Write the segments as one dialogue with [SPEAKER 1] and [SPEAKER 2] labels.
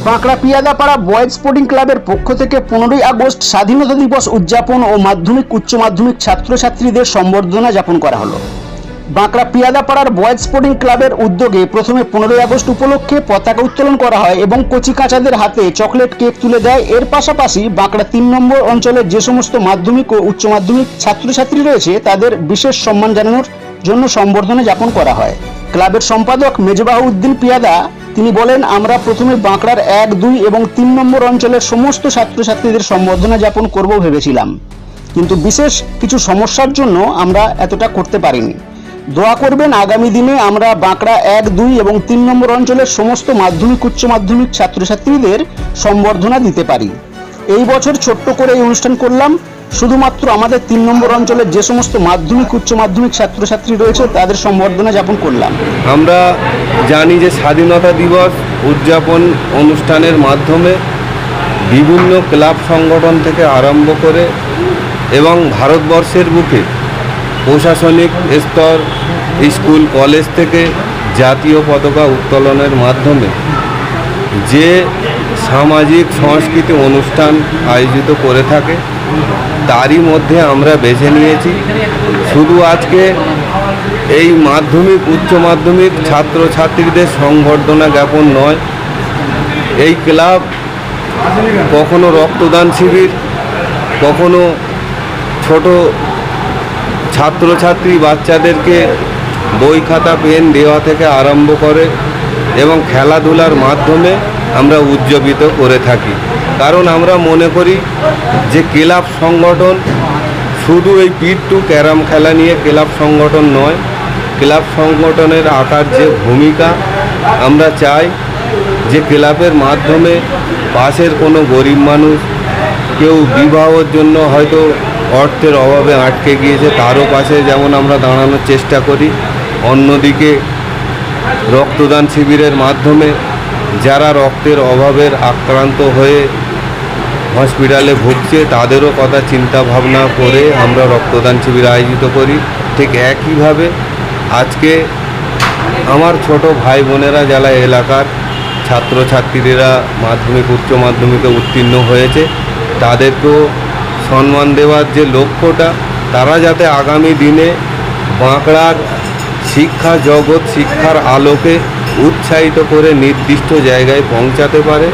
[SPEAKER 1] Bankra পিয়াদাপাড়া boys sporting ক্লাবের পক্ষ থেকে 15ই আগস্ট স্বাধীনতা দিবস উদযাপন ও মাধ্যমিক উচ্চ মাধ্যমিক ছাত্রছাত্রীদের সম্বর্ধনা জ্ঞাপন করা হলো। বাঁকড়া পিয়াদাপাড়ার বয়েজ স্পোর্টিং ক্লাবের উদ্যোগে প্রথমে 15ই আগস্ট উপলক্ষে পতাকা উত্তোলন করা হয় এবং কচিকাঁচাদের হাতে চকলেট কেক তুলে দেয়। এর পাশাপাশি বাঁকড়া 3 নম্বর অঞ্চলের যে সমস্ত মাধ্যমিক ও উচ্চ মাধ্যমিক ছাত্রছাত্রী রয়েছে তাদের বিশেষ সম্মান জানানোর জন্য সম্বর্ধনা জ্ঞাপন করা হয়। ক্লাবের সম্পাদক মেজবাহউদ্দিন পিয়াদা তিনি বলেন, আমরা প্রথমে বাঁকড়ার 1, 2 এবং 3 নম্বর অঞ্চলের সমস্ত ছাত্রছাত্রীদের সম্বর্ধনা জ্ঞাপন করব ভেবেছিলাম, কিন্তু বিশেষ কিছু সমস্যার জন্য আমরা এতটা করতে পারিনি। দোয়া করবেন আগামী দিনে আমরা বাঁকড়া 1, 2 এবং 3 নম্বর অঞ্চলের সমস্ত মাধ্যমিক উচ্চ মাধ্যমিক ছাত্রছাত্রীদের সম্বর্ধনা দিতে পারি। এই বছর ছোট্ট করে এই অনুষ্ঠান করলাম, শুধুমাত্র আমাদের 3 নম্বর অঞ্চলের যে সমস্ত মাধ্যমিক উচ্চ মাধ্যমিক ছাত্রছাত্রী রয়েছে তাদের সম্বর্ধনা জ্ঞাপন করলাম।
[SPEAKER 2] আমরা জানি যে স্বাধীনতা দিবস উদযাপন অনুষ্ঠানের মাধ্যমে বিভিন্ন ক্লাব সংগঠন থেকে আরম্ভ করে এবং ভারতবর্ষের বুকে প্রশাসনিক স্তর, স্কুল কলেজ থেকে জাতীয় পতাকা উত্তোলনের মাধ্যমে যে সামাজিক সংস্কৃতি অনুষ্ঠান আয়োজিত করে থাকে তারই মধ্যে আমরা বেছে নিয়েছি শুধু আজকে এই মাধ্যমিক উচ্চ মাধ্যমিক ছাত্রছাত্রীদের সংবর্ধনা জ্ঞাপন নয়। এই ক্লাব কখনো রক্তদান শিবির, কখনো ছোট ছাত্রছাত্রী বাচ্চাদেরকে বই খাতা পেন দেওয়া থেকে আরম্ভ করে এবং খেলাধুলার মাধ্যমে আমরা উদযাপিত করে থাকি। কারণ আমরা মনে করি যে ক্লাব সংগঠন শুধু এই পিট্টু ক্যারাম খেলা নিয়ে ক্লাব সংগঠন নয়, ক্লাব সংগঠনের আকার যে ভূমিকা, আমরা চাই যে ক্লাবের মাধ্যমে পাশের কোনো গরিব মানুষ, কেউ বিবাহের জন্য হয়তো অর্থের অভাবে আটকে গিয়েছে তারও পাশে যেমন আমরা দাঁড়ানোর চেষ্টা করি, অন্যদিকে রক্তদান শিবিরের মাধ্যমে যারা রক্তের অভাবের আক্রান্ত হয়ে হসপিটালে ভুগছে তাদেরও কথা চিন্তা ভাবনা করে আমরা রক্তদান শিবির আয়োজিত করি। ঠিক একইভাবে আজকে আমার ছোট ভাই বোনেরা যারা এলাকার ছাত্রছাত্রীরা মাধ্যমিক উচ্চ মাধ্যমিকে উত্তীর্ণ হয়েছে তাদেরকেও সম্মান দেওয়ার যে লক্ষ্যটা, তারা যাতে আগামী দিনে বাঁকড়ার শিক্ষা জগৎ শিক্ষার আলোকে উৎসাহিত করে নির্দিষ্ট জায়গায় পৌঁছাতে পারে,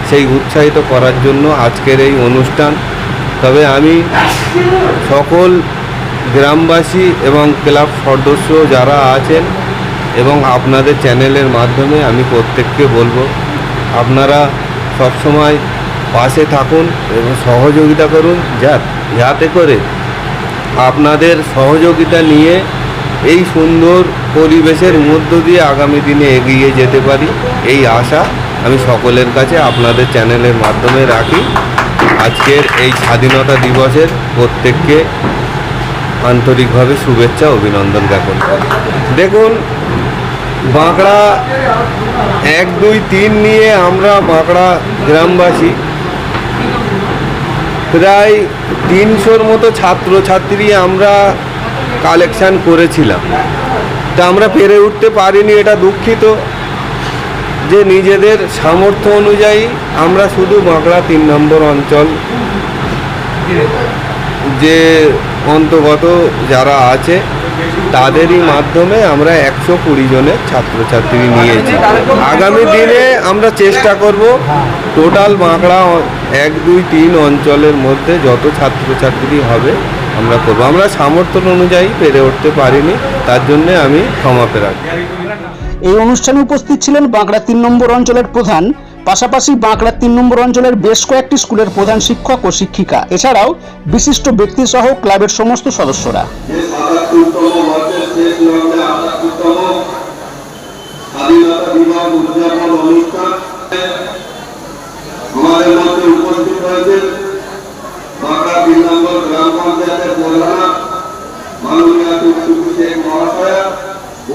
[SPEAKER 2] সেই উৎসাহিত করার জন্য আজকের এই অনুষ্ঠান। তবে আমি সকল গ্রামবাসী এবং ক্লাব সদস্য যারা আছেন এবং আপনাদের চ্যানেলের মাধ্যমে আমি প্রত্যেককে বলবো, আপনারা সবসময় পাশে থাকুন এবং সহযোগিতা করুন, যাতে করে আপনাদের সহযোগিতা নিয়ে এই সুন্দর পরিবেশের মধ্য দিয়ে আগামী দিনে এগিয়ে যেতে পারি, এই আশা আমি সকলের কাছে আপনাদের চ্যানেলের মাধ্যমে রাখি। আজকের এই স্বাধীনতা দিবসের প্রত্যেককে আন্তরিকভাবে শুভেচ্ছা অভিনন্দন জ্ঞাপন করি। দেখুন, বাঁকড়া 1, 2, 3 নিয়ে আমরা বাঁকড়া গ্রামবাসী প্রায় 300-র মতো ছাত্রছাত্রী আমরা কালেকশান করেছিলাম। তা আমরা পেরে উঠতে পারিনি, এটা দুঃখিত যে নিজেদের সামর্থ্য অনুযায়ী আমরা শুধু বাঁকড়া 3 নম্বর অঞ্চল যে অন্তর্গত যারা আছে তাদেরই মাধ্যমে আমরা 120 জনের ছাত্রছাত্রী নিয়েছি। আগামী দিনে আমরা চেষ্টা করব টোটাল বাঁকড়া 1, 2, 3 অঞ্চলের মধ্যে যত ছাত্রছাত্রী হবে আমরা করব। আমরা সামর্থ্য অনুযায়ী পেরে উঠতে পারিনি, তার জন্যে আমি ক্ষমা প্রার্থী।
[SPEAKER 1] এই অনুষ্ঠানে উপস্থিত ছিলেন বাঁকড়া 3 নম্বর অঞ্চলের প্রধান, পাশাপাশি বাঁকড়া 3 নম্বর অঞ্চলের বেশ কয়েকটি স্কুলের প্রধান শিক্ষক ও শিক্ষিকা, এছাড়াও বিশিষ্ট ব্যক্তি সহ ক্লাবের সমস্ত সদস্যরা।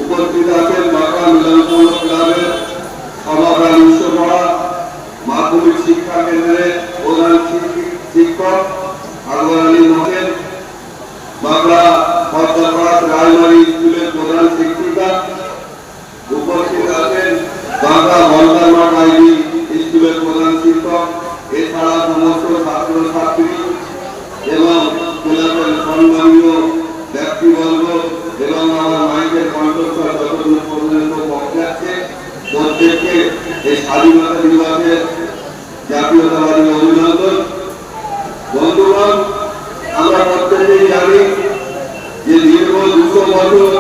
[SPEAKER 3] উপস্থিত আছেন বাঁকড়া মিলনপূর্ণ ক্লাবের সভাপতি বিশ্বপড়া মাধ্যমিক শিক্ষা কেন্দ্রের প্রধান শিক্ষক আকবর আলী মোহাম্মদ, বাঁকড়া পদ্মপাড়া প্রাইমারি স্কুলের প্রধান শিক্ষিকা, উপস্থিত আছেন বাঁকড়া বলদারমাঠ আইডি স্কুলের স্বাধীনতা দিবসের জাতীয়তাবাদী অভিনন্দন। বন্ধুগণ, আমরা প্রত্যেকেই জানি যে দীর্ঘ 200 বছর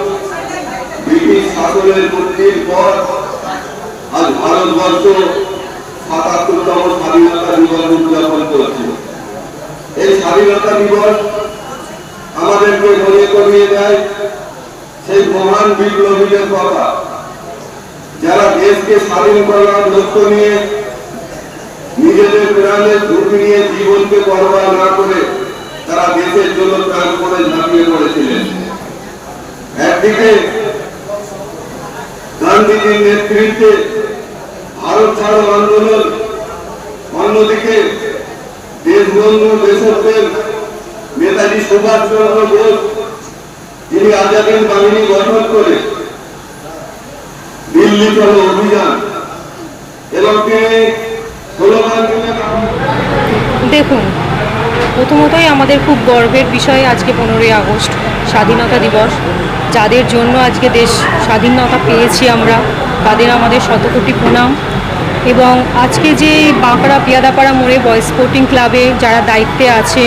[SPEAKER 3] ব্রিটিশ শাসনের মুক্তির পর আজ ভারতবর্ষ ৭৭তম স্বাধীনতা দিবস উদযাপন করছে। এই স্বাধীনতা দিবস আমাদেরকে মনে করিয়ে দেয় সেই মহান বিপ্লবীদের কথা, যারা দেশকে স্বাধীন করার লক্ষ্য নিয়ে নিজেদের প্রাণের ঝুঁকি নিয়ে জীবনকে পরোয়া না করে তারা দেশের জন্য প্রাণ করে ঝাঁপিয়ে পড়েছিলেন। একদিকে গান্ধীজির নেতৃত্বে ভারত ছাড়ো আন্দোলন, অন্যদিকে দেশবন্ধু দেশপ্রেম নেতাজি সুভাষচন্দ্র বোস, যিনি আজাদের বাহিনী গঠন করে দিল্লি চলো অভিযান এবং তিনি স্লোগান দিলেন।
[SPEAKER 4] দেখুন, প্রথমতই আমাদের খুব গর্বের বিষয় আজকে 15ই আগস্ট স্বাধীনতা দিবস। যাদের জন্য আজকে দেশ স্বাধীনতা পেয়েছি আমরা, তাদের আমাদের শতকোটি প্রণাম। এবং আজকে যে বাঁকড়া পিয়াদাপাড়া মোড়ে বয়েজ স্পোর্টিং ক্লাবে যারা দায়িত্বে আছে,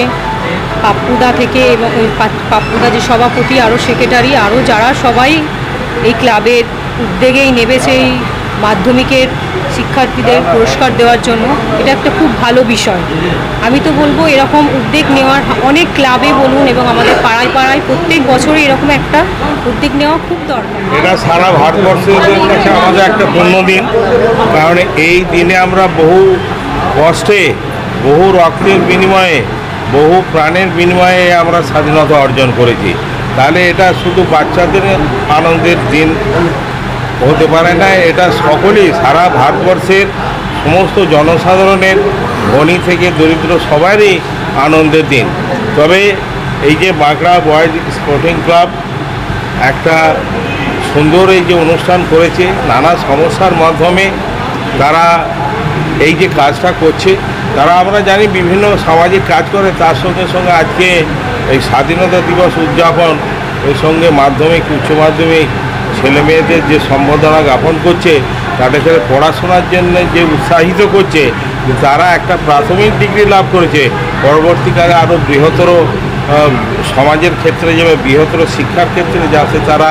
[SPEAKER 4] পাপ্পুদা থেকে এবং ওই পাপ্পুদা যে সভাপতি, আরও সেক্রেটারি, আরও যারা সবাই এই ক্লাবের উদ্যোগেই নেমেছে এই মাধ্যমিকের শিক্ষার্থীদের পুরস্কার দেওয়ার জন্য, এটা একটা খুব ভালো বিষয়। আমি তো বলবো এরকম উদ্যোগ নেওয়ার অনেক ক্লাবে বলুন এবং আমাদের পাড়ায় পাড়ায় প্রত্যেক বছরই এরকম একটা উদ্যোগ নেওয়া খুব দরকার।
[SPEAKER 5] এটা সারা ভারতবর্ষের কাছে আমাদের একটা পূর্ণ দিন, কারণ এই দিনে আমরা বহু কষ্টে, বহু রক্তের বিনিময়ে, বহু প্রাণের বিনিময়ে আমরা স্বাধীনতা অর্জন করেছি। তাহলে এটা শুধু বাচ্চাদের আনন্দের দিন হতে পারে না, এটা সকলেই সারা ভারতবর্ষের সমস্ত জনসাধারণের, ধনী থেকে দরিদ্র সবারই আনন্দের দিন। তবে এই যে বাঁকড়া বয়েজ স্পোর্টিং ক্লাব একটা সুন্দর এই যে অনুষ্ঠান করেছে, নানা সমস্যার মাধ্যমে তারা এই যে কাজটা করছে, তারা আমরা জানি বিভিন্ন সামাজিক কাজ করে, তার সঙ্গে সঙ্গে আজকে এই স্বাধীনতা দিবস উদযাপন, এর সঙ্গে মাধ্যমিক উচ্চ মাধ্যমিক ছেলে মেয়েদের যে সম্বর্ধনা জ্ঞাপন করছে, তাদেরকে পড়াশোনার জন্য যে উৎসাহিত করছে, তারা একটা প্রাথমিক ডিগ্রি লাভ করেছে, পরবর্তীকালে আরও বৃহত্তর সমাজের ক্ষেত্রে যাবে, বৃহত্তর শিক্ষার ক্ষেত্রে যাতে তারা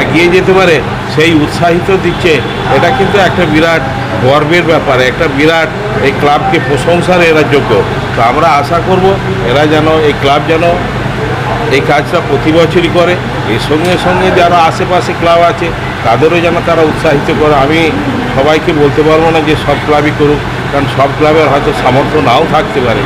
[SPEAKER 5] এগিয়ে যেতে পারে সেই উৎসাহিত দিচ্ছে। এটা কিন্তু একটা বিরাট গর্বের ব্যাপার, একটা বিরাট এই ক্লাবকে প্রশংসার এরা যোগ্য। তো আমরা আশা করব এরা যেন, এই ক্লাব যেন এই কাজটা প্রতি বছরই করে। এর সঙ্গে সঙ্গে যারা আশেপাশে ক্লাব আছে তাদেরও যেন তারা উৎসাহিত করে। আমি সবাইকে বলতে পারবো না যে সব ক্লাবই করুক, কারণ সব ক্লাবের হয়তো সামর্থ্য নাও থাকতে পারে।